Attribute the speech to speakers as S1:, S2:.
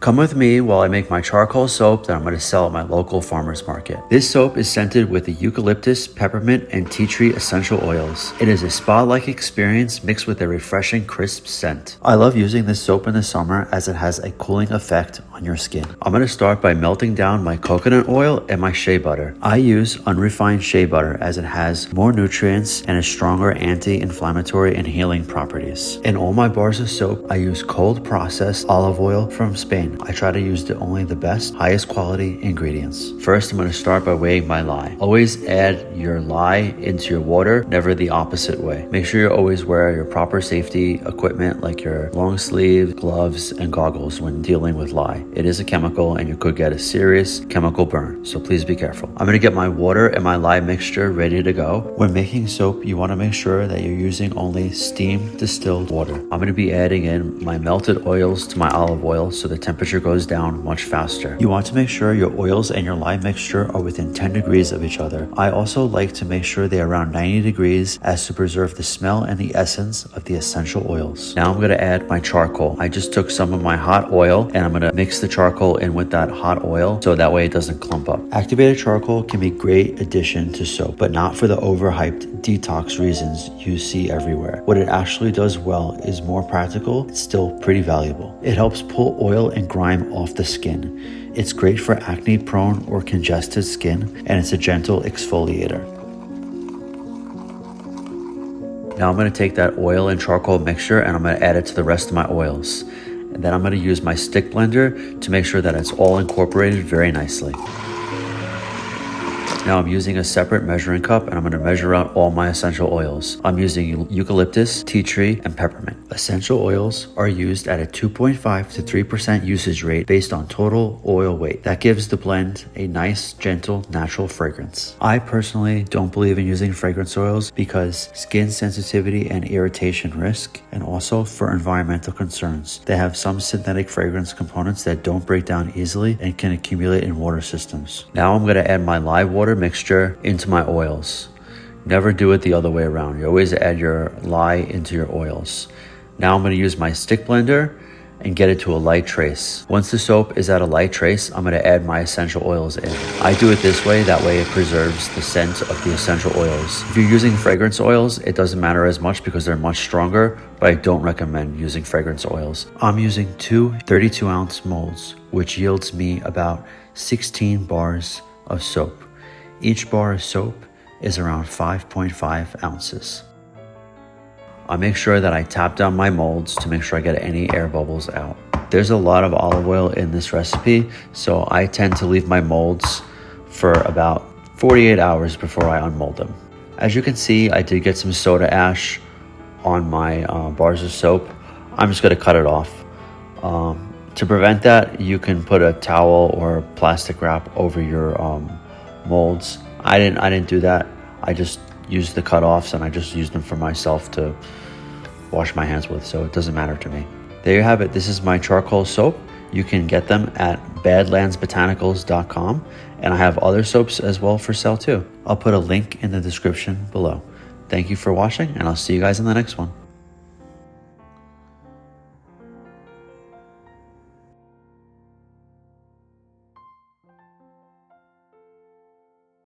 S1: Come with me while I make my charcoal soap that I'm going to sell at my local farmer's market. This soap is scented with the eucalyptus, peppermint, and tea tree essential oils. It is a spa-like experience mixed with a refreshing, crisp scent. I love using this soap in the summer as it has a cooling effect on your skin. I'm going to start by melting down my coconut oil and my shea butter. I use unrefined shea butter as it has more nutrients and a stronger anti-inflammatory and healing properties. In all my bars of soap, I use cold processed olive oil from Spain. I try to use only the best, highest quality ingredients. First, I'm going to start by weighing my lye. Always add your lye into your water, never the opposite way. Make sure you always wear your proper safety equipment like your long sleeve, gloves, and goggles when dealing with lye. It is a chemical and you could get a serious chemical burn, so please be careful. I'm going to get my water and my lye mixture ready to go. When making soap, you want to make sure that you're using only steam distilled water. I'm going to be adding in my melted oils to my olive oil so the temperature goes down much faster. You want to make sure your oils and your lye mixture are within 10 degrees of each other. I also like to make sure they're around 90 degrees as to preserve the smell and the essence of the essential oils. Now I'm going to add my charcoal. I just took some of my hot oil and I'm going to mix the charcoal in with that hot oil so that way it doesn't clump up. Activated charcoal can be a great addition to soap, but not for the overhyped detox reasons you see everywhere. What it actually does well is more practical. It's still pretty valuable. It helps pull oil and grime off the skin. It's great for acne prone or congested skin, and it's a gentle exfoliator. Now I'm going to take that oil and charcoal mixture and I'm going to add it to the rest of my oils. And then I'm going to use my stick blender to make sure that it's all incorporated very nicely. Now I'm using a separate measuring cup and I'm going to measure out all my essential oils. I'm using eucalyptus, tea tree, and peppermint. Essential oils are used at a 2.5 to 3% usage rate based on total oil weight. That gives the blend a nice, gentle, natural fragrance. I personally don't believe in using fragrance oils because skin sensitivity and irritation risk, and also for environmental concerns. They have some synthetic fragrance components that don't break down easily and can accumulate in water systems. Now I'm going to add my lye water mixture into my oils. Never do it the other way around. You always add your lye into your oils. Now I'm going to use my stick blender and get it to a light trace. Once the soap is at a light trace, I'm going to add my essential oils in. I do it this way, that way it preserves the scent of the essential oils. If you're using fragrance oils, it doesn't matter as much because they're much stronger, but I don't recommend using fragrance oils. I'm using two 32-ounce molds, which yields me about 16 bars of soap. Each bar of soap is around 5.5 ounces. I make sure that I tap down my molds to make sure I get any air bubbles out. There's a lot of olive oil in this recipe, so I tend to leave my molds for about 48 hours before I unmold them. As you can see, I did get some soda ash on my bars of soap. I'm just going to cut it off. To prevent that, you can put a towel or plastic wrap over your molds. I didn't do that. I just used the cutoffs and I just used them for myself to wash my hands with, so it doesn't matter to me. There you have it. This is my charcoal soap. You can get them at badlandsbotanicals.com, and I have other soaps as well for sale too. I'll put a link in the description below. Thank you for watching, and I'll see you guys in the next one.